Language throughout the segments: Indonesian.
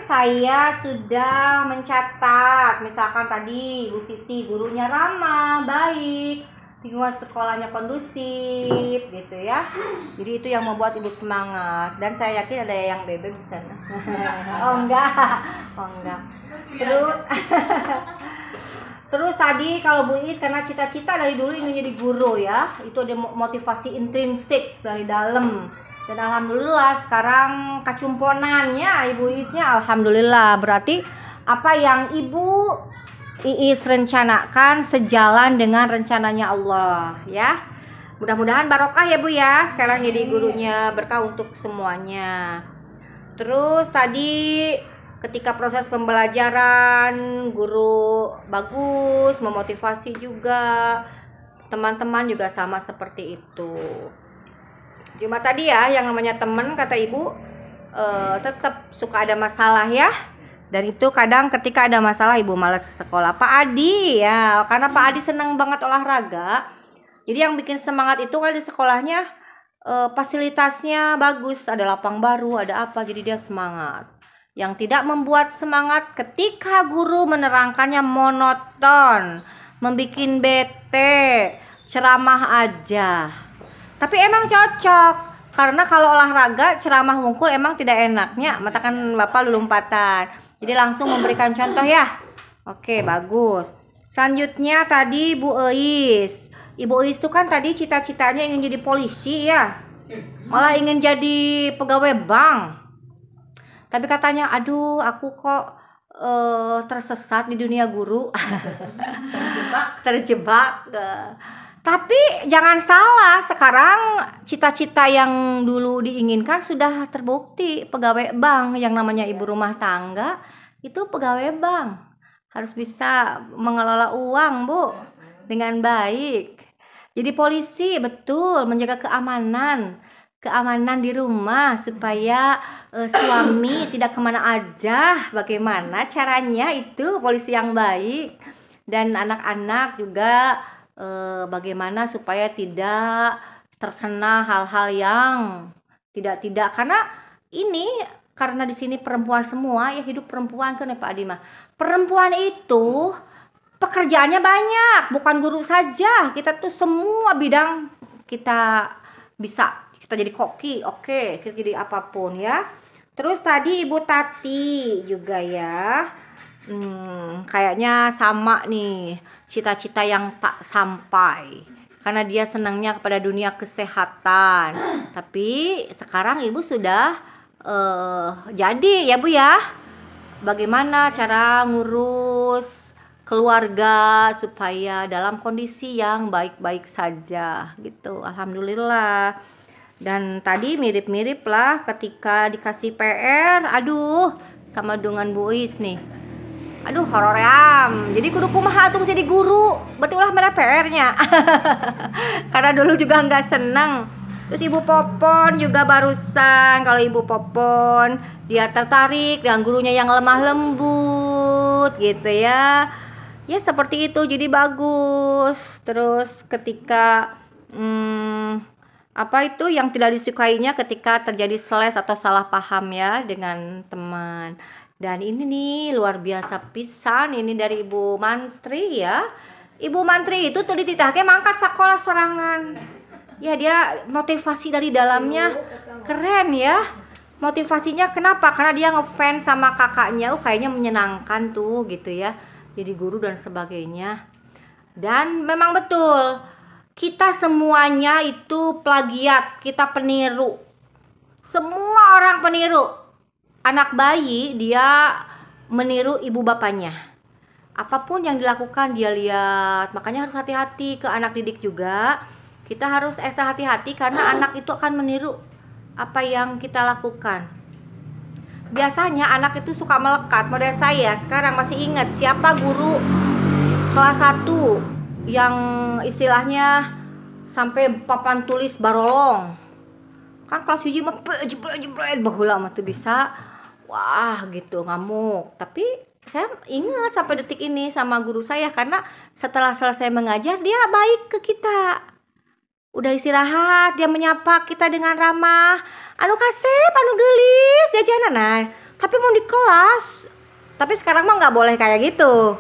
saya sudah mencatat, misalkan tadi Bu Siti gurunya ramah, baik, lingkungan sekolahnya kondusif gitu ya. Jadi itu yang membuat Ibu semangat, dan saya yakin ada yang bebe di sana. Oh enggak. Terus tadi kalau Bu Is karena cita-cita dari dulu ingin jadi guru ya, itu ada motivasi intrinsik dari dalam. Dan alhamdulillah sekarang kacumponannya Ibu Isnya alhamdulillah. Berarti apa yang Ibu Iis rencanakan sejalan dengan rencananya Allah ya. Mudah-mudahan barokah ya Bu ya. Sekarang jadi gurunya, berkah untuk semuanya. Terus tadi ketika proses pembelajaran guru bagus, memotivasi juga. Teman-teman juga sama seperti itu. Cuma tadi ya yang namanya temen kata Ibu tetap suka ada masalah ya. Dan itu kadang ketika ada masalah Ibu malas ke sekolah. Pak Adi ya, karena Pak Adi senang banget olahraga. Jadi yang bikin semangat itu kan di sekolahnya fasilitasnya bagus, ada lapang baru, ada apa, jadi dia semangat. Yang tidak membuat semangat ketika guru menerangkannya monoton, membuat bete, ceramah aja. Tapi emang cocok, karena kalau olahraga ceramah mungkul emang tidak enaknya, matakan Bapak lompatan. Jadi langsung memberikan contoh ya. Oke, bagus. Selanjutnya tadi Bu Eis. Ibu Eis itu kan tadi cita-citanya ingin jadi polisi ya. Malah ingin jadi pegawai bank. Tapi katanya, aduh aku kok tersesat di dunia guru. Terjebak. Tapi jangan salah, sekarang cita-cita yang dulu diinginkan sudah terbukti. Pegawai bank, yang namanya ibu rumah tangga itu pegawai bank. Harus bisa mengelola uang Bu dengan baik. Jadi polisi betul, menjaga keamanan di rumah supaya suami tidak kemana aja. Bagaimana caranya itu polisi yang baik. Dan anak-anak juga bagaimana supaya tidak terkena hal-hal yang tidak karena di sini perempuan semua ya, hidup perempuan kan ya Pak Adi mah. Perempuan itu pekerjaannya banyak, bukan guru saja. Kita tuh semua bidang kita bisa. Kita jadi koki, oke, kita jadi apapun ya. Terus tadi Ibu Tati juga ya. Kayaknya sama nih, cita-cita yang tak sampai karena dia senangnya kepada dunia kesehatan. Tapi sekarang Ibu sudah jadi ya Bu ya, bagaimana cara ngurus keluarga supaya dalam kondisi yang baik-baik saja gitu. Alhamdulillah. Dan tadi mirip-mirip lah ketika dikasih PR, aduh sama dengan Bu Is nih. Aduh horoream. Jadi kudu kumaha tuh jadi guru. Berarti ulah mana PR-nya. Karena dulu juga nggak senang. Terus Ibu Popon juga barusan, kalau Ibu Popon dia tertarik dengan gurunya yang lemah lembut gitu ya. Ya seperti itu, jadi bagus. Terus ketika apa itu yang tidak disukainya ketika terjadi seles atau salah paham ya dengan teman. Dan ini nih luar biasa pisan, ini dari Ibu Mantri ya. Ibu Mantri itu tadi ditake mangkat sekolah sorangan. Ya dia motivasi dari dalamnya keren ya. Motivasinya kenapa? Karena dia ngefans sama kakaknya, kayaknya menyenangkan tuh gitu ya. Jadi guru dan sebagainya. Dan memang betul, kita semuanya itu plagiat, kita peniru. Semua orang peniru. Anak bayi dia meniru ibu bapaknya. Apapun yang dilakukan dia lihat. Makanya harus hati-hati ke anak didik juga. Kita harus ekstra hati-hati karena anak itu akan meniru apa yang kita lakukan. Biasanya anak itu suka melekat. Model saya sekarang masih ingat siapa guru kelas 1 yang istilahnya sampai papan tulis barolong. Kan kelas 1 mah jebret baheula mah tuh bisa. Wah gitu ngamuk. Tapi saya ingat sampai detik ini sama guru saya, karena setelah selesai mengajar dia baik ke kita. Udah istirahat dia menyapa kita dengan ramah. Anu kasep, anu gelis jajanan. Nah, tapi mau di kelas. Tapi sekarang mah nggak boleh kayak gitu.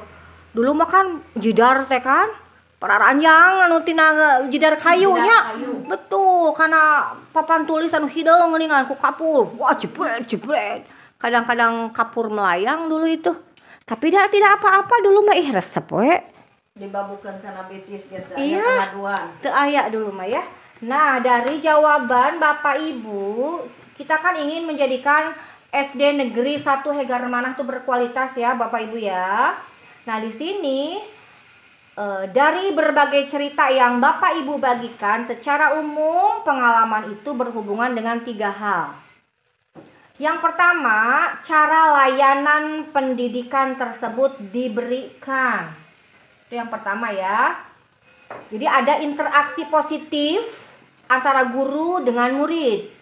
Dulu mah kan jidar teh kan pararanjang anu tina jidar kayunya. Betul, karena papan tulis anu hideung geuningan ku kapur. Wah, jebret jebret. Kadang-kadang kapur melayang dulu itu. Tapi tidak apa-apa dulu mah, ih resep we. Dibabukeun kana bitis gitu. Iya. Teu aya dulu mah ya. Nah, dari jawaban Bapak Ibu, kita kan ingin menjadikan SD Negeri 1 Hegar Manah itu berkualitas ya Bapak Ibu ya. Nah, di sini dari berbagai cerita yang Bapak Ibu bagikan, secara umum pengalaman itu berhubungan dengan 3 hal. Yang pertama, cara layanan pendidikan tersebut diberikan. Itu yang pertama ya. Jadi ada interaksi positif antara guru dengan murid.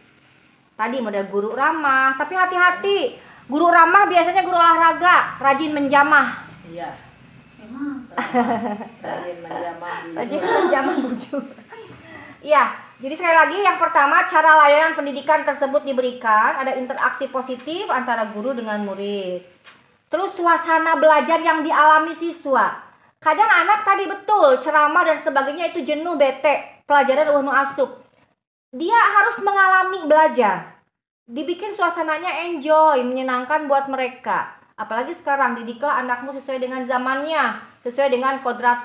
Tadi model guru ramah, tapi hati-hati. Guru ramah biasanya guru olahraga, rajin menjamah. Iya. Rajin menjamah bujur. Iya, jadi sekali lagi yang pertama, cara layanan pendidikan tersebut diberikan, ada interaksi positif antara guru dengan murid. Terus suasana belajar yang dialami siswa. Kadang anak tadi betul ceramah dan sebagainya itu jenuh, bete, pelajaran nu asup. Dia harus mengalami belajar. Dibikin suasananya enjoy, menyenangkan buat mereka. Apalagi sekarang didiklah anakmu sesuai dengan zamannya, sesuai dengan kodrat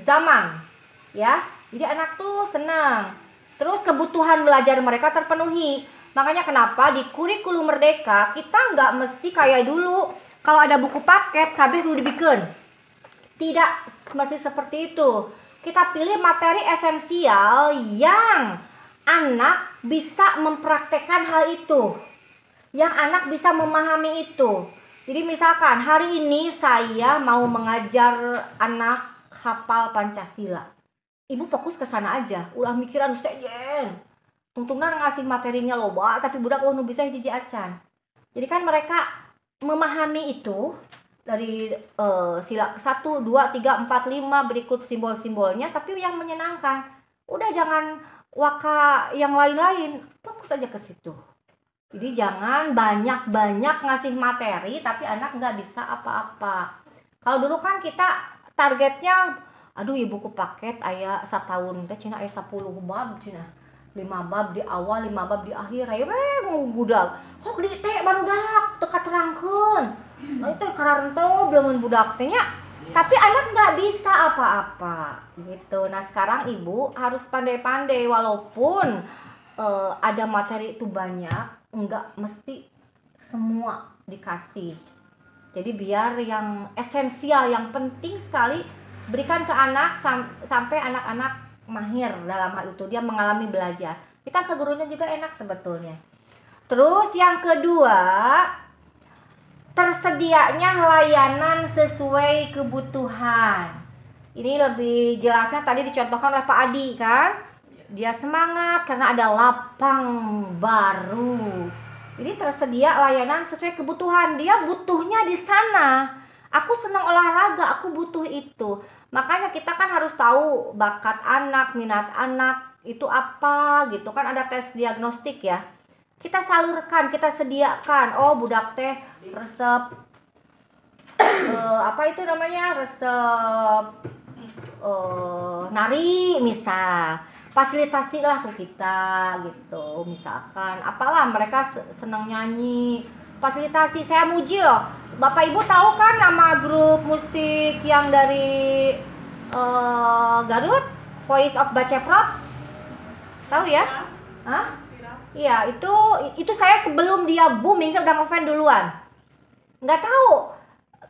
zaman. Ya. Jadi anak tuh senang. Terus kebutuhan belajar mereka terpenuhi. Makanya kenapa di kurikulum Merdeka kita nggak mesti kayak dulu kalau ada buku paket kabeh kudu dibikin. Tidak mesti seperti itu. Kita pilih materi esensial yang anak bisa mempraktekkan hal itu. Yang anak bisa memahami itu. Jadi misalkan hari ini saya mau mengajar anak hafal Pancasila. Ibu fokus ke sana aja, ulah mikiran sejen. Tungtungna ngasih materinya loba, tapi budak nu bisa hiji acan. Jadi kan mereka memahami itu dari sila 1, 2, 3, 4, 5 berikut simbol-simbolnya, tapi yang menyenangkan. Udah jangan waka yang lain-lain, fokus aja ke situ. Jadi jangan banyak-banyak ngasih materi, tapi anak nggak bisa apa-apa. Kalau dulu kan kita targetnya aduh ya buku paket aya satahun teh cenah aya 10 bab cenah 5 bab di awal 5 bab di akhir aya we ngugudag hok di teh barudak teu katerangkeun itu kararento belum budak teh nya tapi anak nggak bisa apa-apa gitu. Nah sekarang ibu harus pandai-pandai walaupun ada materi itu banyak nggak mesti semua dikasih. Jadi biar yang esensial yang penting sekali berikan ke anak sampai anak-anak mahir dalam hal itu, dia mengalami belajar. Kita ke gurunya juga enak sebetulnya. Terus yang kedua, tersedianya layanan sesuai kebutuhan. Ini lebih jelasnya tadi dicontohkan oleh Pak Adi kan. Dia semangat karena ada lapang baru. Jadi tersedia layanan sesuai kebutuhan. Dia butuhnya di sana. Aku senang olahraga, aku butuh itu. Makanya kita kan harus tahu bakat anak, minat anak itu apa gitu kan, ada tes diagnostik ya. Kita salurkan, kita sediakan. Oh budak teh resep apa itu namanya, resep nari misal. Fasilitasilah ke kita gitu. Misalkan apalah mereka senang nyanyi, fasilitasi. Saya muji loh. Bapak Ibu tahu kan nama grup musik yang dari Garut, Voice of Baceprot? Tahu ya? Hah? Iya, itu saya sebelum dia booming saya udah ngefans duluan. Nggak tahu.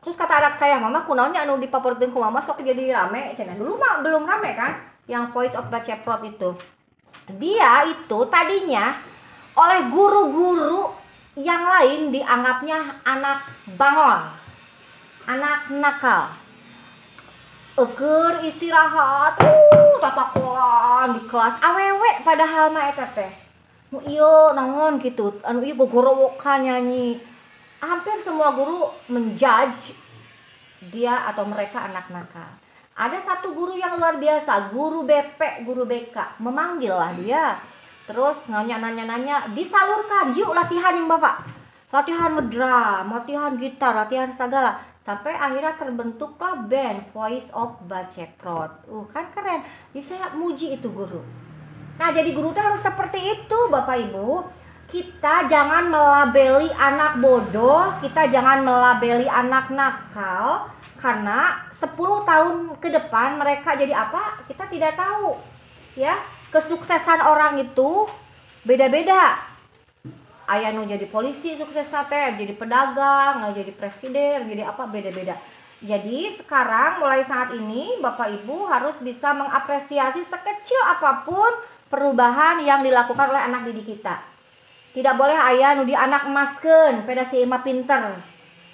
Terus kata anak saya, "Mama kunaonnya anu dipaporkeun ku Mama sok jadi rame." Cenah dulu mah belum rame kan yang Voice of Baceprot itu. Dia itu tadinya oleh guru-guru yang lain dianggapnya anak bangon, anak nakal. Eker istirahat, tatakoan di kelas awewe padahal mah eta teh. Nu ieu naon gitu, anu ieu gogorowokan nyanyi. Hampir semua guru menjudge dia atau mereka anak nakal. Ada satu guru yang luar biasa, guru BP, guru BK, memanggil lah dia. Terus nanya-nanya, disalurkan, yuk latihan yang Bapak. latihan ngedrum, latihan gitar, latihan segala, sampai akhirnya terbentuklah band Voice of Baceprot. Kan keren. Jadi saya muji itu guru. Nah, jadi guru itu harus seperti itu, Bapak Ibu. Kita jangan melabeli anak bodoh, kita jangan melabeli anak nakal, karena 10 tahun ke depan mereka jadi apa? Kita tidak tahu. Ya, kesuksesan orang itu beda-beda. Aya nu jadi polisi sukses teh, jadi pedagang, nggak jadi presiden, jadi apa, beda-beda. Jadi sekarang mulai saat ini Bapak Ibu harus bisa mengapresiasi sekecil apapun perubahan yang dilakukan oleh anak didik kita. Tidak boleh aya nu di anak emaskeun, peda si Ima pinter.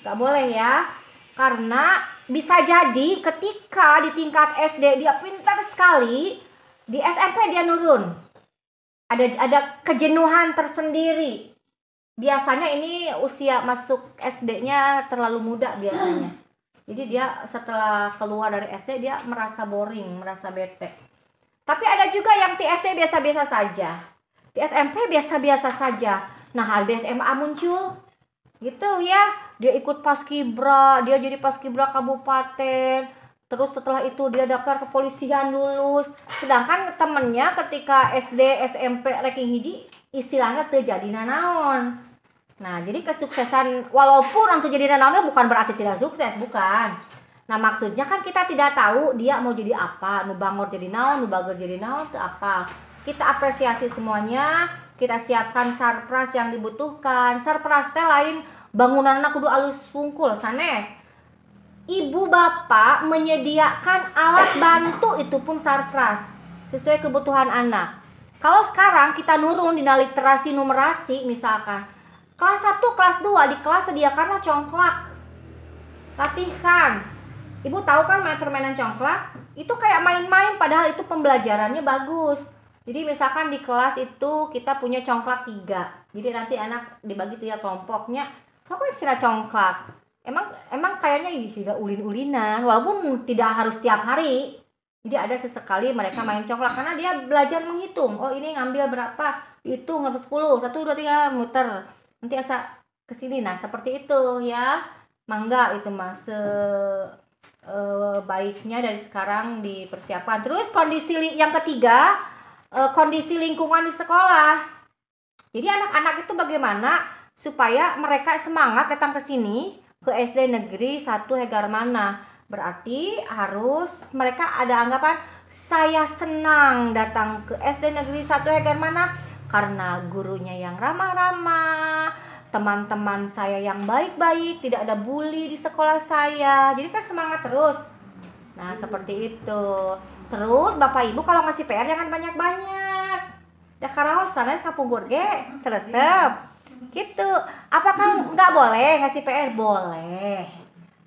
Gak boleh ya. Karena bisa jadi ketika di tingkat SD dia pintar sekali, di SMP dia nurun. Ada kejenuhan tersendiri. Biasanya ini usia masuk SD-nya terlalu muda biasanya. Jadi dia setelah keluar dari SD dia merasa boring, merasa bete. Tapi ada juga yang di SD biasa-biasa saja. Di SMP biasa-biasa saja. Nah, di SMA muncul gitu ya. Dia ikut paskibra, dia jadi paskibra kabupaten. Terus setelah itu dia daftar kepolisian, lulus. Sedangkan temennya ketika SD, SMP, ranking hiji istilahnya terjadi nanaon. Nah, jadi kesuksesan walaupun untuk jadi nanaonnya bukan berarti tidak sukses, bukan. Nah, maksudnya kan kita tidak tahu dia mau jadi apa, nu bangor jadi naon, nu bager jadi naon, itu apa. Kita apresiasi semuanya, kita siapkan sarpras yang dibutuhkan. Sarpras teh lain bangunan kudu alus wungkul sanes. Ibu bapak menyediakan alat bantu, itu pun sarpras sesuai kebutuhan anak. Kalau sekarang kita nurun di literasi numerasi, misalkan kelas 1, kelas 2 di kelas sediakanlah congklak. Latihan. Ibu tahu kan main permainan congklak? Itu kayak main-main padahal itu pembelajarannya bagus. Jadi misalkan di kelas itu kita punya congklak 3. Jadi nanti anak dibagi 3 kelompoknya. So kok istilah congklak? Emang kayaknya juga ulin-ulinan, walaupun tidak harus tiap hari. Jadi ada sesekali mereka main congklak karena dia belajar menghitung. Oh, ini ngambil berapa? Hitung sampai 10. 1 2 3 muter. Nanti asa ke sini. Nah, seperti itu ya. Mangga itu Mas. Baiknya dari sekarang dipersiapkan. Terus kondisi yang ketiga, kondisi lingkungan di sekolah. Jadi anak-anak itu bagaimana supaya mereka semangat datang ke sini, ke SD Negeri 1 Hegarmana. Berarti harus mereka ada anggapan saya senang datang ke SD Negeri 1 Hegarmana karena gurunya yang ramah-ramah, teman-teman saya yang baik-baik, tidak ada bully di sekolah saya. Jadi kan semangat terus. Nah, seperti itu. Terus Bapak Ibu kalau ngasih PR jangan banyak-banyak. Da karaos sanes kapungkur ge teresep. Gitu. Apakah nggak boleh ngasih PR? Boleh.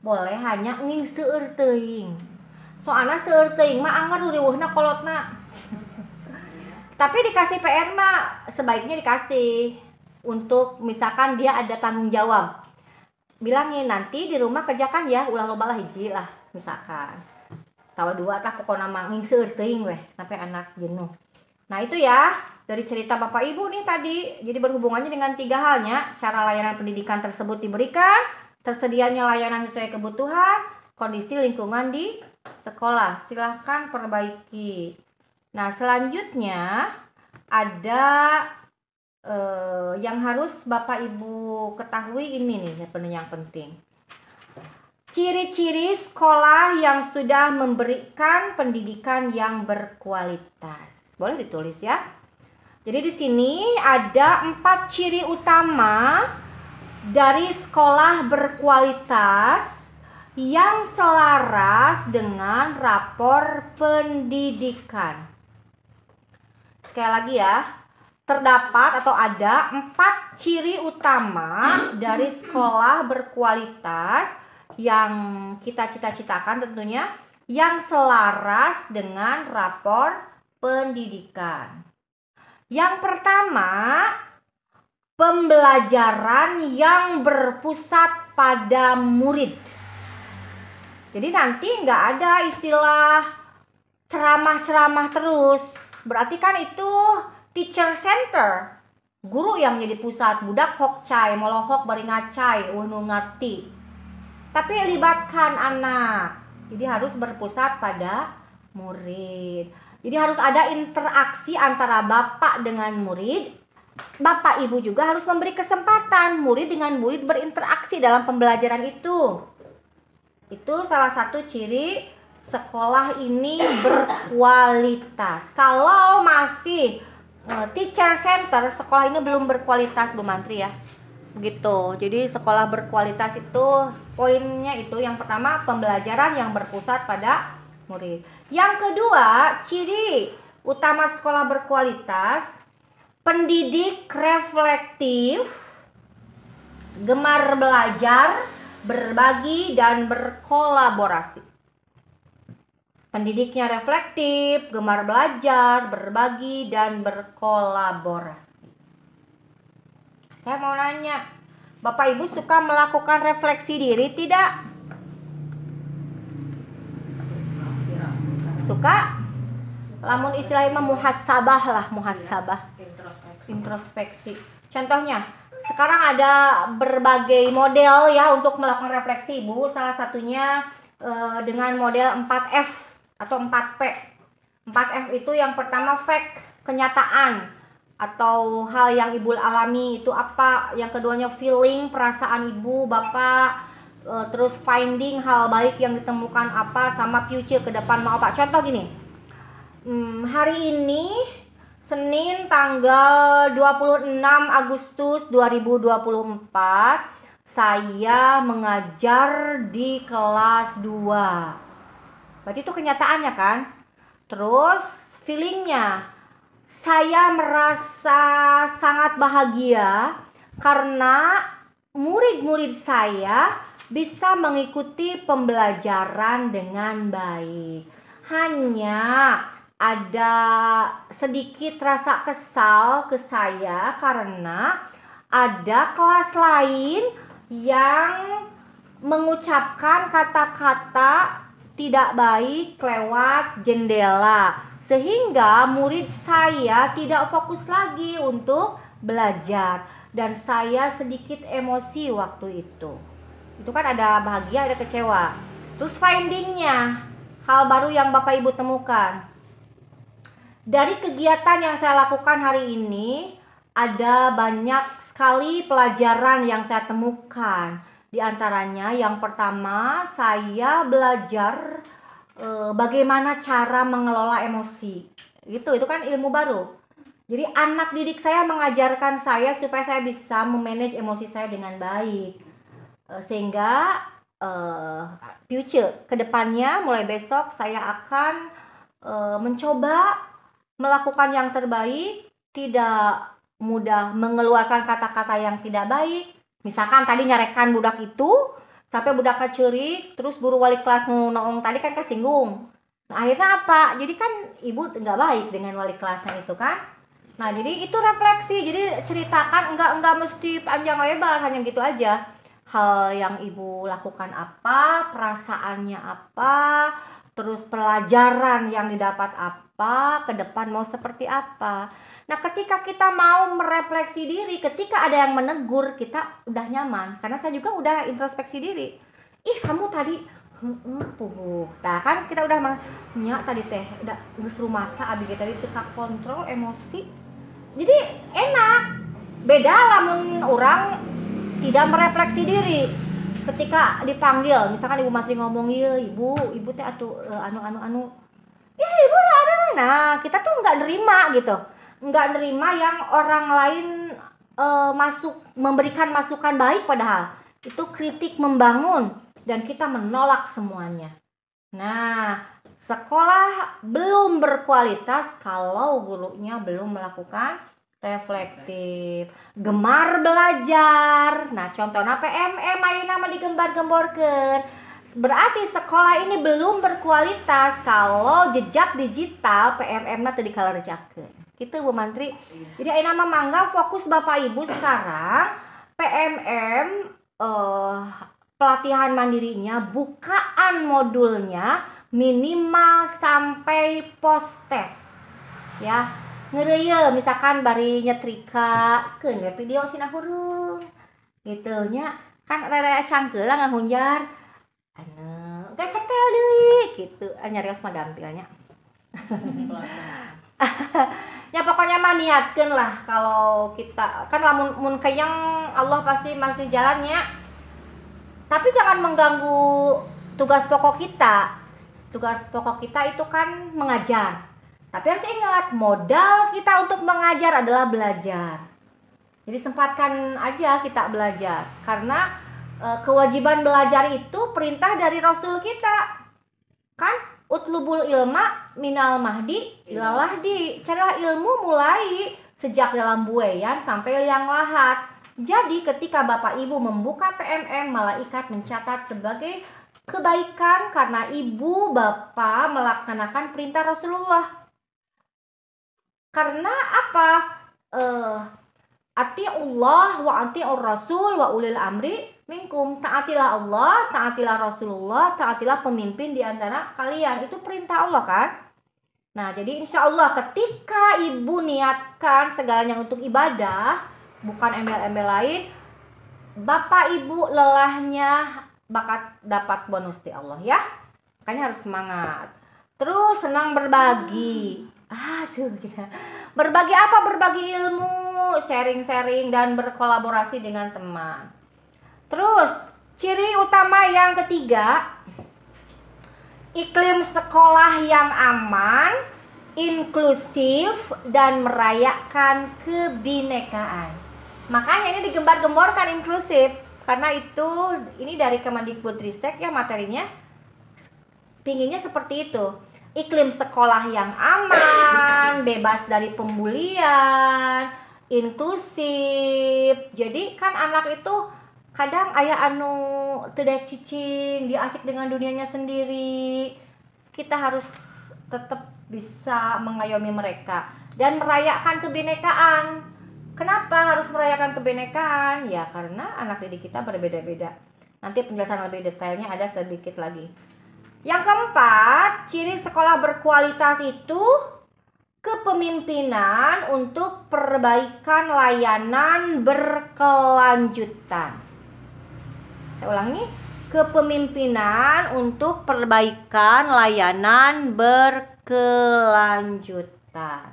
Boleh, hanya nging seueur teuing. Soalna seueur teuing mah anggar riweuhna kolotna. Tapi dikasih PR mah sebaiknya dikasih untuk misalkan dia ada tanggung jawab. Bilangin nanti di rumah kerjakan ya, ulah loba lah hiji lah misalkan. Tawa 2 tah pokona mah nging seueur teuing weh sampai anak jenuh. Nah, itu ya dari cerita Bapak Ibu nih tadi. Jadi berhubungannya dengan 3 halnya, cara layanan pendidikan tersebut diberikan, tersedianya layanan sesuai kebutuhan, kondisi lingkungan di sekolah. Silahkan perbaiki. Nah, selanjutnya ada yang harus Bapak Ibu ketahui ini nih yang penting. Ciri-ciri sekolah yang sudah memberikan pendidikan yang berkualitas. Boleh ditulis ya. Jadi di sini ada 4 ciri utama dari sekolah berkualitas yang selaras dengan rapor pendidikan. Sekali lagi ya, terdapat atau ada 4 ciri utama dari sekolah berkualitas yang kita cita-citakan tentunya, yang selaras dengan rapor pendidikan. Yang pertama, pembelajaran yang berpusat pada murid. Jadi nanti nggak ada istilah ceramah-ceramah terus. Berarti kan itu teacher center. guru yang jadi pusat, budak hokcai, molohok bari ngacai, nu ngerti. Tapi libatkan anak. Jadi harus berpusat pada murid. Jadi harus ada interaksi antara bapak dengan murid. Bapak ibu juga harus memberi kesempatan murid dengan murid berinteraksi dalam pembelajaran itu. Itu salah satu ciri sekolah ini berkualitas. Kalau masih teacher center, sekolah ini belum berkualitas, Bu Mantri ya. Begitu. Jadi sekolah berkualitas itu poinnya itu yang pertama pembelajaran yang berpusat pada murid. Yang kedua, ciri utama sekolah berkualitas, pendidik reflektif, gemar belajar, berbagi dan berkolaborasi. Pendidiknya reflektif, gemar belajar, berbagi dan berkolaborasi. Saya mau nanya, Bapak Ibu suka melakukan refleksi diri tidak? Suka? Lamun istilahnya muhasabah lah, muhasabah. Introspeksi. Contohnya, sekarang ada berbagai model ya untuk melakukan refleksi, Ibu. Salah satunya dengan model 4F atau 4P. 4F itu yang pertama fact, kenyataan atau hal yang Ibu alami itu apa. Yang keduanya feeling, perasaan Ibu, Bapak. Terus finding, hal baik yang ditemukan apa, sama future, ke depan mau apa. Contoh gini, hari ini Senin tanggal 26 Agustus 2024 saya mengajar di kelas 2. Berarti itu kenyataannya kan? Terus feelingnya, saya merasa sangat bahagia karena murid-murid saya bisa mengikuti pembelajaran dengan baik. Hanya ada sedikit rasa kesal ke saya karena ada kelas lain yang mengucapkan kata-kata tidak baik lewat jendela, sehingga murid saya tidak fokus lagi untuk belajar dan saya sedikit emosi waktu itu. Itu kan ada bahagia, ada kecewa. Terus findingnya, hal baru yang Bapak Ibu temukan. Dari kegiatan yang saya lakukan hari ini, ada banyak sekali pelajaran yang saya temukan. Di antaranya yang pertama, saya belajar bagaimana cara mengelola emosi. Itu kan ilmu baru. Jadi anak didik saya mengajarkan saya supaya saya bisa memanage emosi saya dengan baik. Sehingga future, kedepannya mulai besok saya akan mencoba melakukan yang terbaik, tidak mudah mengeluarkan kata-kata yang tidak baik. Misalkan tadi nyarekan budak itu sampai budaknya cerik, terus guru wali kelas ngomong tadi kan kesinggung. Nah akhirnya apa? Jadi kan ibu nggak baik dengan wali kelasnya itu kan. Nah jadi itu refleksi, jadi ceritakan, enggak mesti panjang lebar, hanya gitu aja. Hal yang ibu lakukan apa, perasaannya apa, terus pelajaran yang didapat apa, ke depan mau seperti apa. Nah ketika kita mau merefleksi diri, ketika ada yang menegur, kita udah nyaman. Karena saya juga udah introspeksi diri. Ih kamu tadi nah kan kita udah nyak tadi teh udah ngeseru masa abis tadi teka kontrol emosi. Jadi enak. Beda lamun orang tidak merefleksi diri. Ketika dipanggil, misalkan Ibu Mantri ngomong, iya ibu teh atuh anu ya ibu udah ada mana, kita tuh nggak nerima gitu, nggak nerima yang orang lain memberikan masukan baik, padahal itu kritik membangun dan kita menolak semuanya. Nah sekolah belum berkualitas kalau gurunya belum melakukan reflektif, gemar belajar. Nah contohnya PMM ayeuna mah digembar-gemborkeun. Berarti sekolah ini belum berkualitas kalau jejak digital PMM-na teu dikalerjakeun. Gitu Bu Mantri. Jadi ayeuna mah mangga fokus Bapak Ibu sekarang PMM pelatihan mandirinya, bukaan modulnya minimal sampai post test. Ya. ngeureuyeum misalkan bari nyetrika keun we video sina hurung gitu nya kan rada cangkeul lah ngahunjar anu geus setel deui gitu nyarios mah gampilnya. Ya pokoknya mah niatkeun lah kalau kita kan lamun mun kayang Allah pasti masih jalannya. Tapi jangan mengganggu tugas pokok kita. Tugas pokok kita itu kan mengajar. Tapi harus ingat, modal kita untuk mengajar adalah belajar. Jadi sempatkan aja kita belajar. Karena kewajiban belajar itu perintah dari Rasul kita. Kan? Utlubul ilma minal mahdi ilal lahdi. Carilah ilmu mulai sejak dalam buayan sampai liang lahat. Jadi ketika Bapak Ibu membuka PMM, malaikat mencatat sebagai kebaikan karena Ibu Bapak melaksanakan perintah Rasulullah. Karena apa? Atiullah wa atiur rasul wa ulil amri minkum. Taatilah Allah, taatilah Rasulullah, taatilah pemimpin di antara kalian. Itu perintah Allah kan? Nah, jadi insya Allah ketika ibu niatkan segalanya untuk ibadah, bukan embel-embel lain, bapak ibu lelahnya bakat dapat bonus di Allah ya. Makanya harus semangat. Terus senang berbagi. Aduh, berbagi apa? Berbagi ilmu, sharing-sharing dan berkolaborasi dengan teman. Terus ciri utama yang ketiga, iklim sekolah yang aman, inklusif dan merayakan kebinekaan. Makanya ini digembar-gemborkan inklusif karena itu ini dari Kemendikbudristek ya materinya. Pinginnya seperti itu. Iklim sekolah yang aman, bebas dari pembulian, inklusif. Jadi kan anak itu kadang aya anu teu daek cicing, dia asik dengan dunianya sendiri. Kita harus tetap bisa mengayomi mereka dan merayakan kebinekaan. Kenapa harus merayakan kebinekaan? Ya karena anak didik kita berbeda-beda. Nanti penjelasan lebih detailnya ada sedikit lagi. Yang keempat, ciri sekolah berkualitas itu kepemimpinan untuk perbaikan layanan berkelanjutan. Saya ulangi, kepemimpinan untuk perbaikan layanan berkelanjutan.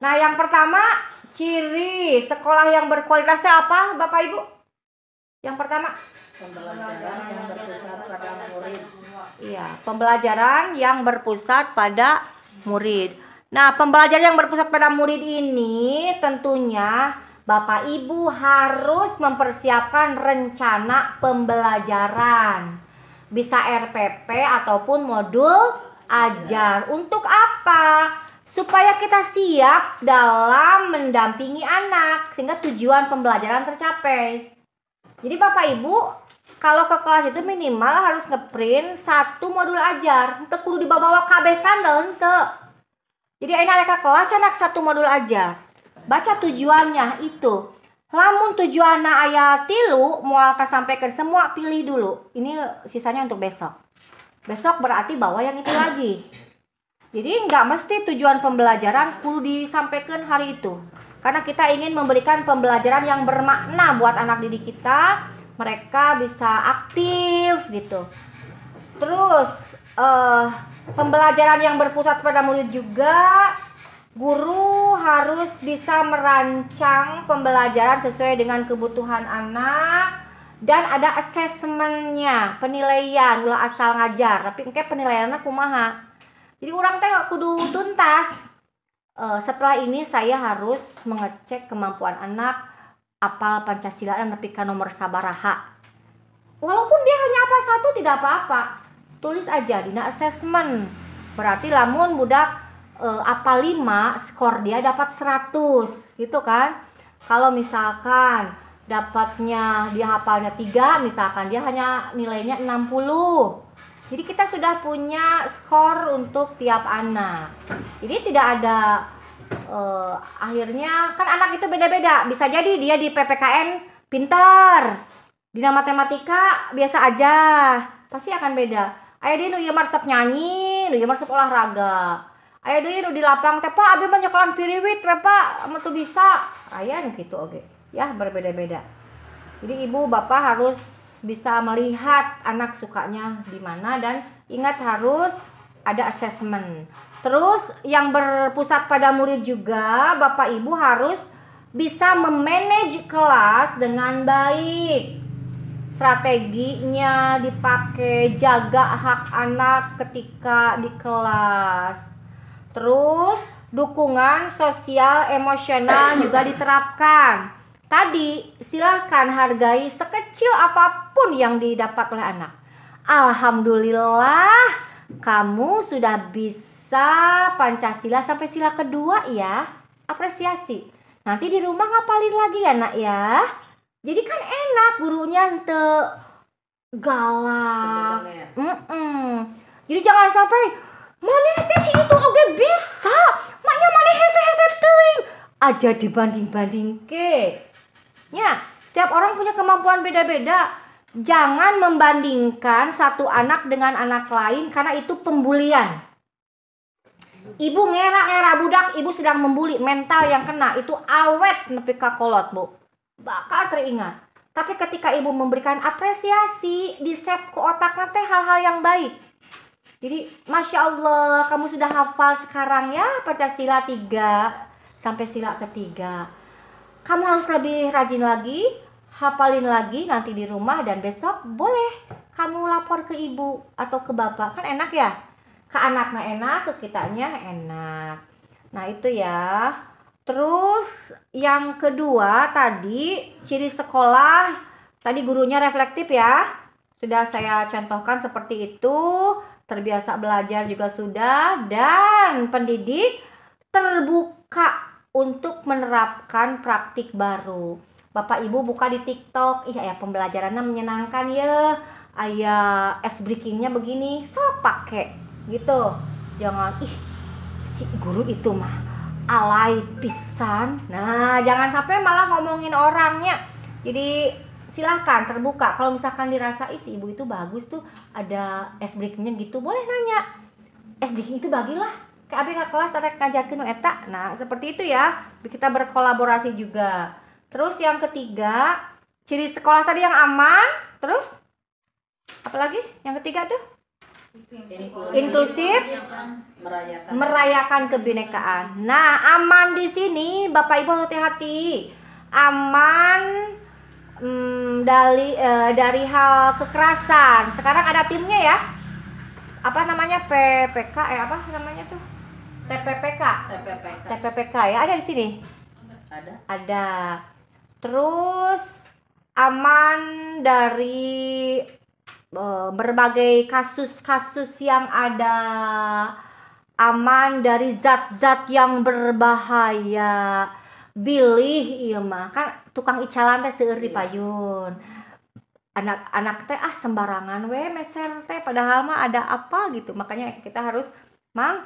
Nah, yang pertama, ciri sekolah yang berkualitas itu apa, Bapak Ibu? Yang pertama, Pembelajaran yang berpusat pada murid. iya, pembelajaran yang berpusat pada murid. Nah, pembelajaran yang berpusat pada murid ini tentunya Bapak Ibu harus mempersiapkan rencana pembelajaran. Bisa RPP ataupun modul ajar. Untuk apa? Supaya kita siap dalam mendampingi anak sehingga tujuan pembelajaran tercapai. Jadi Bapak Ibu kalau ke kelas itu minimal harus ngeprint 1 modul ajar. Henteu kudu dibawa kabeh kandel henteu. Jadi ayeuna ke kelas anak 1 modul ajar. Baca tujuannya itu. Lamun tujuanna aya 3 moal kasampekeun semua pilih dulu. Ini sisanya untuk besok. Besok berarti bawa yang itu lagi. Jadi nggak mesti tujuan pembelajaran kudu disampaikan hari itu. Karena kita ingin memberikan pembelajaran yang bermakna buat anak didik kita. Mereka bisa aktif gitu. Terus pembelajaran yang berpusat pada murid juga. Guru harus bisa merancang pembelajaran sesuai dengan kebutuhan anak. Dan ada asesmennya, penilaian, ulah asal ngajar. Tapi engke penilaiannya kumaha. Jadi orang teh kudu tuntas. Setelah ini saya harus mengecek kemampuan anak apal Pancasila dan nepi ka nomor sabaraha. Walaupun dia hanya hafal 1 tidak apa-apa. Tulis aja dina assessment. Berarti lamun budak apal 5, skor dia dapat 100 gitu kan. Kalau misalkan dapatnya dia hafalnya 3, misalkan dia hanya nilainya 60. Jadi kita sudah punya skor untuk tiap anak. Jadi tidak ada akhirnya kan anak itu beda-beda. Bisa jadi dia di PPKN pintar, di matematika biasa aja, pasti akan beda. Aya dia nu ieu mah resep nyanyi, dia masuk olahraga. Aya deui nu di lapang teh Pak abi mah nyekolan piriwit we Pak, mah teu bisa. Aya nu kitu oge. Ya berbeda-beda. Jadi ibu bapak harus bisa melihat anak sukanya di mana dan ingat harus ada assessment. Terus yang berpusat pada murid juga bapak ibu harus bisa memanage kelas dengan baik. Strateginya dipakai, jaga hak anak ketika di kelas. Terus dukungan sosial emosional juga diterapkan. Tadi silahkan hargai sekecil apapun yang didapat oleh anak. Alhamdulillah kamu sudah bisa Pancasila sampai sila kedua ya. Apresiasi. Nanti di rumah ngapalin lagi ya nak ya. Jadi kan enak gurunya ente galak. Jadi jangan sampai maneh teh si itu oge bisa. Maknya maneh hese-hese teuing. Aja dibanding-banding ke. Ya, setiap orang punya kemampuan beda-beda. Jangan membandingkan satu anak dengan anak lain karena itu pembulian. Ibu ngera-ngera budak, ibu sedang membuli, mental yang kena itu awet nepi ka kolot, Bu. Bakal teringat. Tapi ketika ibu memberikan apresiasi, di-save ke otaknya teh hal-hal yang baik. Jadi Masya Allah kamu sudah hafal sekarang ya Pancasila 3 sampai sila ketiga. Kamu harus lebih rajin lagi, hafalin lagi nanti di rumah dan besok boleh kamu lapor ke ibu atau ke bapak. Kan enak ya? Ke anaknya enak, ke kitanya enak. Nah itu ya. Terus yang kedua tadi ciri sekolah. Tadi gurunya reflektif ya. Sudah saya contohkan seperti itu. Terbiasa belajar juga sudah, dan pendidik terbuka untuk menerapkan praktik baru. Bapak ibu buka di TikTok, ya pembelajarannya menyenangkan ya, ayah ice breakingnya begini, sok pakai gitu. Jangan si guru itu mah alay pisan. Nah jangan sampai malah ngomongin orangnya. Jadi silahkan terbuka. Kalau misalkan dirasa si ibu itu bagus tuh ada ice breakingnya gitu, boleh nanya. Ice breaking itu bagilah. Kayak abi ke kelas ada ngajarkeun nu eta. Nah, seperti itu ya. Kita berkolaborasi juga. Terus yang ketiga, ciri sekolah tadi yang aman. Terus apa lagi? Yang ketiga tuh inklusif, merayakan kebinekaan. Nah, aman di sini Bapak Ibu hati-hati. Aman dari hal kekerasan. Sekarang ada timnya ya. Apa namanya? PPK apa namanya tuh? TPPK ya, ada di sini. Ada. Terus aman dari berbagai kasus-kasus yang ada. Aman dari zat-zat yang berbahaya. Bilih ieu mah kan tukang icalan teh seueur di payun. Anak-anak teh sembarangan we meser teh padahal mah ada apa gitu. Makanya kita harus mang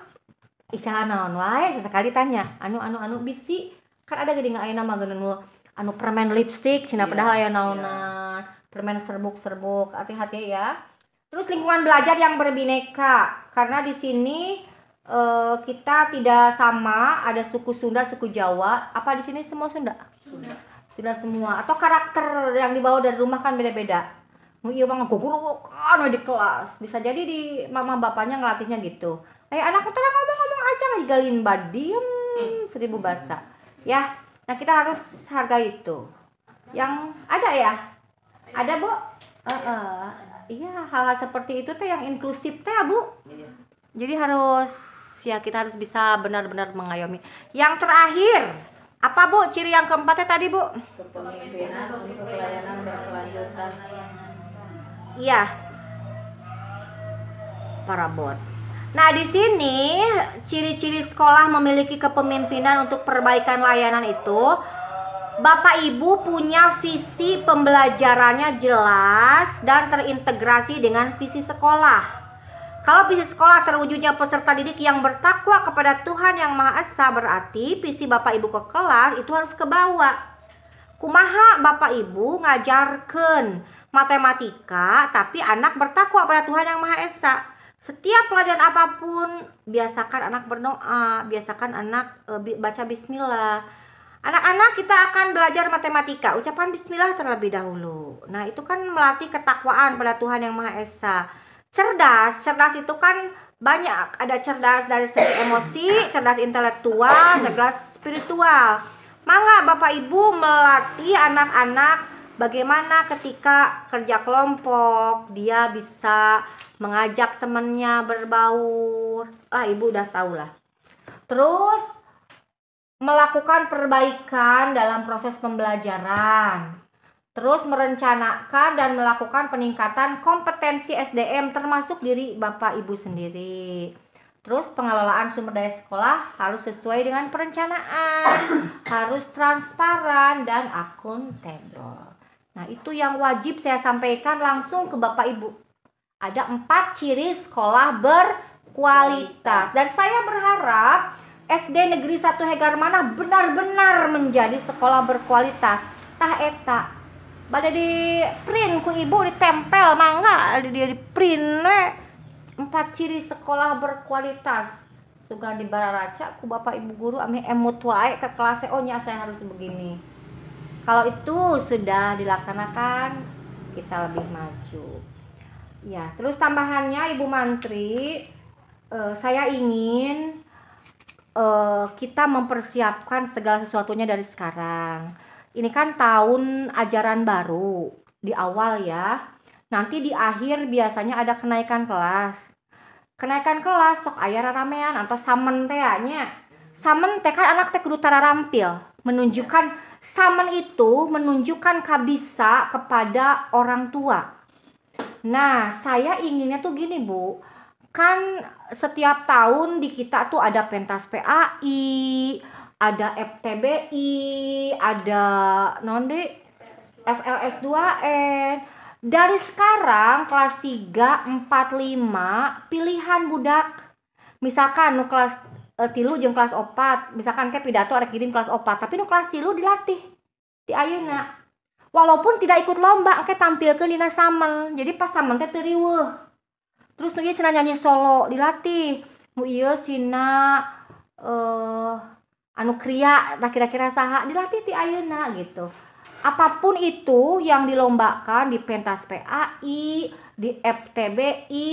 icalan naon wae sesekali tanya. Anu bisi kan ada geuning ayeuna mah geuneuh anu permen lipstick cenah padahal aya naonan. Permen serbuk-serbuk. Hati-hati ya. Terus lingkungan belajar yang berbineka karena di sini kita tidak sama, ada suku Sunda, suku Jawa. Apa di sini semua Sunda? Sudah semua. Atau karakter yang dibawa dari rumah kan beda-beda. Iya bang, kan di kelas. Bisa jadi di mama bapaknya ngelatihnya gitu. Anak utara ngomong-ngomong aja ngegalin diem 1000 bahasa. Ya, nah kita harus hargai itu. Yang ada ya? Ada Bu? Iya, hal-hal seperti itu teh yang inklusif teh Bu. Jadi kita harus bisa benar-benar mengayomi. Yang terakhir, apa Bu? Ciri yang keempatnya tadi Bu? Kepemimpinan untuk pelayanan berkelanjutan. Iya. Para bot. Nah, di sini ciri-ciri sekolah memiliki kepemimpinan untuk perbaikan layanan itu, Bapak Ibu punya visi pembelajarannya jelas dan terintegrasi dengan visi sekolah. Kalau visi sekolah terwujudnya peserta didik yang bertakwa kepada Tuhan Yang Maha Esa, berarti visi Bapak Ibu ke kelas itu harus ke bawah. Kumaha Bapak Ibu ngajarkeun matematika tapi anak bertakwa pada Tuhan Yang Maha Esa. Setiap pelajaran apapun, biasakan anak berdoa, biasakan anak baca bismillah. Anak-anak kita akan belajar matematika, ucapan bismillah terlebih dahulu. Nah, itu kan melatih ketakwaan pada Tuhan Yang Maha Esa. Cerdas itu kan banyak, ada cerdas dari segi emosi, cerdas intelektual, cerdas spiritual. Mangga Bapak Ibu melatih anak-anak bagaimana ketika kerja kelompok dia bisa mengajak temannya berbaur. Ibu udah tahu lah. Terus melakukan perbaikan dalam proses pembelajaran. Terus merencanakan dan melakukan peningkatan kompetensi SDM termasuk diri Bapak Ibu sendiri. Terus pengelolaan sumber daya sekolah harus sesuai dengan perencanaan, harus transparan dan akuntabel. Nah, itu yang wajib saya sampaikan langsung ke Bapak Ibu. Ada 4 ciri sekolah berkualitas. Dan saya berharap SD Negeri 1 Hegarmanah benar-benar menjadi sekolah berkualitas. Tah eta bade di print ku ibu, ditempel mangga dia di print 4 ciri sekolah berkualitas. Sugan dibararaca ku Bapak Ibu guru ame emut wae ke kelas nya saya harus begini. Kalau itu sudah dilaksanakan, kita lebih maju. Ya, terus tambahannya Ibu Mantri, saya ingin kita mempersiapkan segala sesuatunya dari sekarang. Ini kan tahun ajaran baru di awal ya. Nanti di akhir biasanya ada kenaikan kelas. Kenaikan kelas sok aya ramean atau samen teh nya. Samen teh kan anak teh kudu tararampil, menunjukkan samen itu menunjukkan kabisa kepada orang tua. Nah, saya inginnya tuh gini, Bu. Kan setiap tahun di kita tuh ada pentas PAI, ada FTBI, ada FLS 2N. Dari sekarang kelas 3, 4, 5 pilihan budak. Misalkan nu kelas 3 jeung kelas 4, misalkan kayak pidato arek kirim kelas 4, tapi nu kelas 3 dilatih di ayeuna. Walaupun tidak ikut lomba, engke tampilkeun dina samen. Jadi pas samen teh teu riweuh. Terus nu ieu cenah nyanyi solo dilatih. Nu ieu sina anu kriya tah kira-kira saha dilatih ti ayeuna gitu. Apapun itu yang dilombakan di pentas PAI, di FTBI,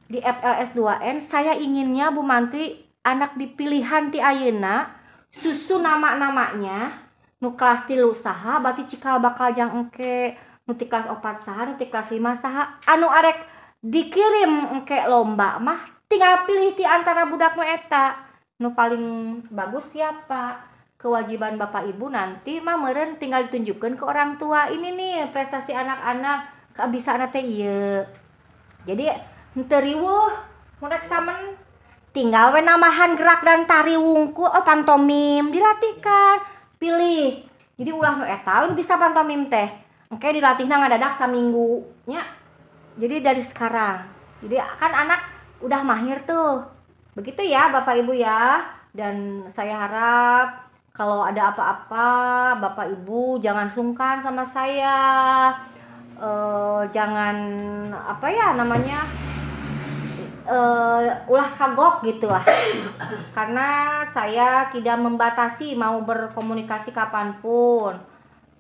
di FLS 2N, saya inginnya Bu Mantri anak dipilihan ti ayeuna susu nama-namanya. Nu kelas 3 saha berarti cikal bakal jang engke, nu ti kelas 4 saha, nu ti kelas 5 saha, anu arek dikirim engke lomba mah tinggal pilih ti antara budak nu eta nu paling bagus siapa. Kewajiban Bapak Ibu nanti mah meureun tinggal ditunjukkeun ke orang tua, ini nih prestasi anak-anak keabisaan teh ieu. Jadi teu riweuh mun rek samen, tinggal we namahan gerak dan tari wungkul, pantomim dilatihkan, pilih. Jadi ulah nu eta nu bisa pantomim teh engke dilatihna ngadadak saminggu nya. Jadi dari sekarang. Jadi kan anak udah mahir tuh. Begitu ya Bapak Ibu ya. Dan saya harap kalau ada apa-apa Bapak Ibu jangan sungkan sama saya. Jangan apa ya namanya? Ulah kagok gitu lah. Karena saya tidak membatasi mau berkomunikasi kapanpun.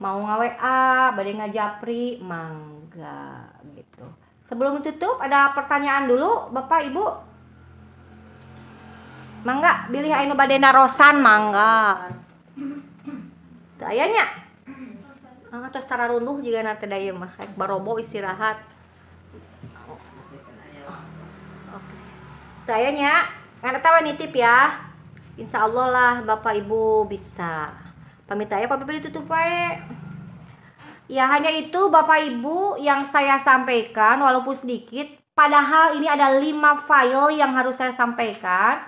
Mau nge-WA, bade ngajapri, mangga gitu. Sebelum ditutup ada pertanyaan dulu Bapak Ibu. Mangga bilih anu bade narosan mangga. Teu aya nya. Tos tara runduh jiga nanti da ieu mah rek barobo istirahat. Oke. Teu aya nya. Ngan eta nitip ya. Insyaallah lah Bapak Ibu bisa. Pamit aya kok bibir ditutup wae. Ya hanya itu Bapak Ibu yang saya sampaikan walaupun sedikit. Padahal ini ada 5 file yang harus saya sampaikan.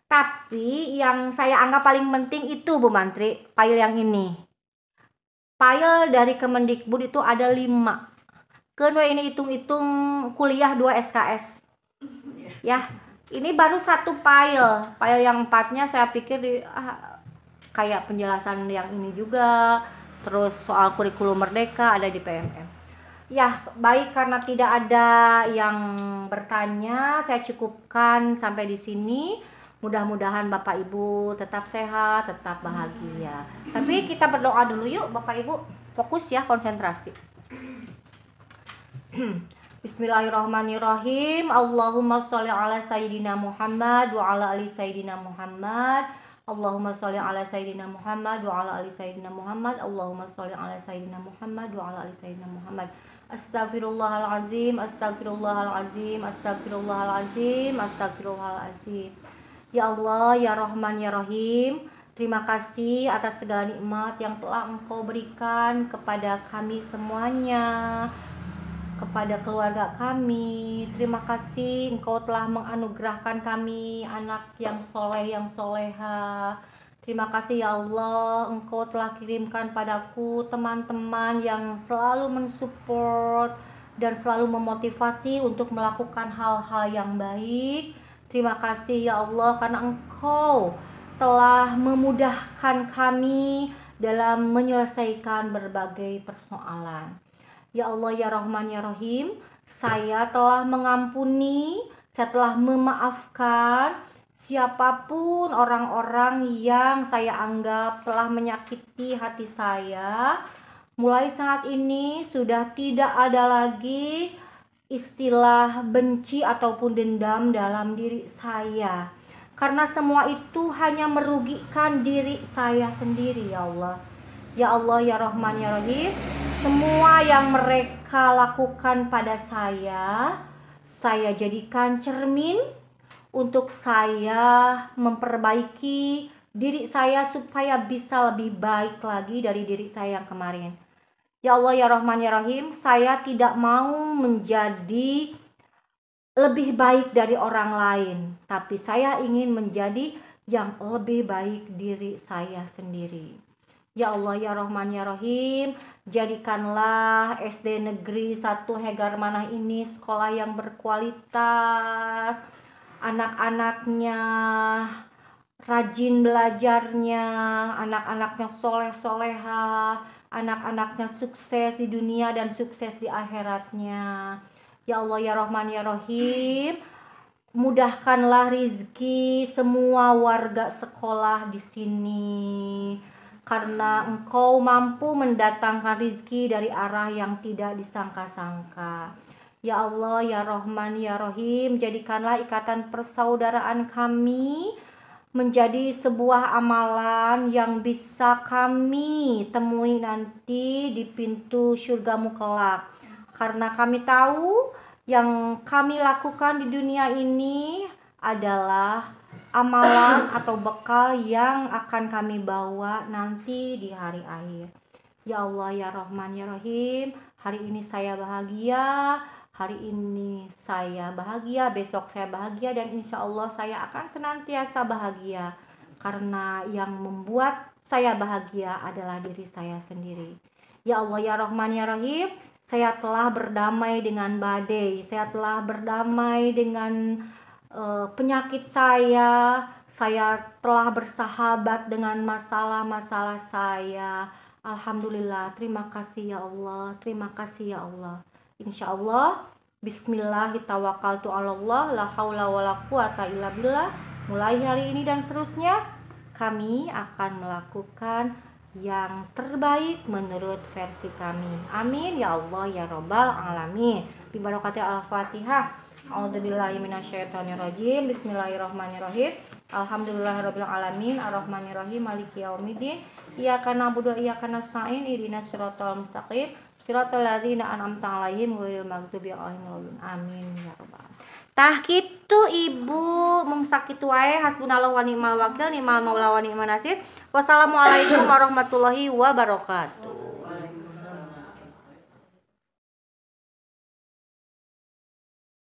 Tapi yang saya anggap paling penting itu Bu Mantri, file yang ini. File dari Kemendikbud itu ada 5. Keun we ini hitung-hitung kuliah 2 SKS. Ya, ini baru 1 file. File yang 4-nya saya pikir kayak penjelasan yang ini juga. Terus soal kurikulum merdeka ada di PMM. Ya, baik, karena tidak ada yang bertanya, saya cukupkan sampai di sini. Mudah-mudahan Bapak Ibu tetap sehat, tetap bahagia. Tapi kita berdoa dulu yuk Bapak Ibu. Fokus ya, konsentrasi. Bismillahirrahmanirrahim. Allahumma sholli ala sayyidina Muhammad wa ala ali sayyidina Muhammad. Allahumma sholli ala sayyidina Muhammad wa ala ali sayyidina Muhammad. Allahumma sholli ala sayyidina Muhammad wa ala ali sayyidina Muhammad. Astagfirullahalazim, astagfirullahalazim, astagfirullahalazim, astagfirullahalazim. Ya Allah, ya Rahman, ya Rahim, terima kasih atas segala nikmat yang telah Engkau berikan kepada kami semuanya, kepada keluarga kami. Terima kasih Engkau telah menganugerahkan kami anak yang soleh, yang soleha. Terima kasih ya Allah, Engkau telah kirimkan padaku teman-teman yang selalu mensupport dan selalu memotivasi untuk melakukan hal-hal yang baik. Terima kasih ya Allah, karena Engkau telah memudahkan kami dalam menyelesaikan berbagai persoalan. Ya Allah, ya Rahman, ya Rahim, saya telah mengampuni, saya telah memaafkan siapapun orang-orang yang saya anggap telah menyakiti hati saya. Mulai saat ini sudah tidak ada lagi istilah benci ataupun dendam dalam diri saya, karena semua itu hanya merugikan diri saya sendiri ya Allah. Ya Allah, ya Rahman, ya Rahim, semua yang mereka lakukan pada saya jadikan cermin untuk saya memperbaiki diri saya supaya bisa lebih baik lagi dari diri saya yang kemarin. Ya Allah, ya Rahman, ya Rahim, saya tidak mau menjadi lebih baik dari orang lain, tapi saya ingin menjadi yang lebih baik diri saya sendiri. Ya Allah, ya Rahman, ya Rahim, jadikanlah SD Negeri 1 Hegar Manah ini sekolah yang berkualitas, anak-anaknya rajin belajarnya, anak-anaknya soleh-soleha, anak-anaknya sukses di dunia dan sukses di akhiratnya. Ya Allah, ya Rahman, ya Rahim, mudahkanlah rizki semua warga sekolah di sini, karena Engkau mampu mendatangkan rizki dari arah yang tidak disangka-sangka. Ya Allah, ya Rahman, ya Rahim, jadikanlah ikatan persaudaraan kami menjadi sebuah amalan yang bisa kami temui nanti di pintu surgamu kelak. Karena kami tahu yang kami lakukan di dunia ini adalah amalan atau bekal yang akan kami bawa nanti di hari akhir. Ya Allah, ya Rahman, ya Rahim, hari ini saya bahagia, hari ini saya bahagia, besok saya bahagia, dan insya Allah saya akan senantiasa bahagia, karena yang membuat saya bahagia adalah diri saya sendiri. Ya Allah, ya Rahman, ya Rahim, saya telah berdamai dengan badai, saya telah berdamai dengan penyakit saya telah bersahabat dengan masalah-masalah saya. Alhamdulillah, terima kasih ya Allah, terima kasih ya Allah. Insya Allah, bismillah, tawakkaltu 'alallah, la haula wala quwata illa billah. Mulai hari ini dan seterusnya kami akan melakukan yang terbaik menurut versi kami. Amin ya Allah ya Rabbal alamin. Bi barakati al-Fatihah. A'udzubillahi minasyaitonirrajim. Bismillahirrahmanirrahim. Alhamdulillahirabbil alamin, arrahmanirrahim, maliki yaumiddin. Iyyaka na'budu wa iyyaka nasta'in. Ihdinas siratal mustaqim. Siratal ladzina an'amta 'alaihim ghairil maghdubi 'alaihim waladdallin. Amin ya rabbal. Tah kitu Ibu, mung sakitu wae, hasbunallahu wa ni'mal wakil, ni'mal maula wa ni'man nasir. Wassalamualaikum warahmatullahi wabarakatuh.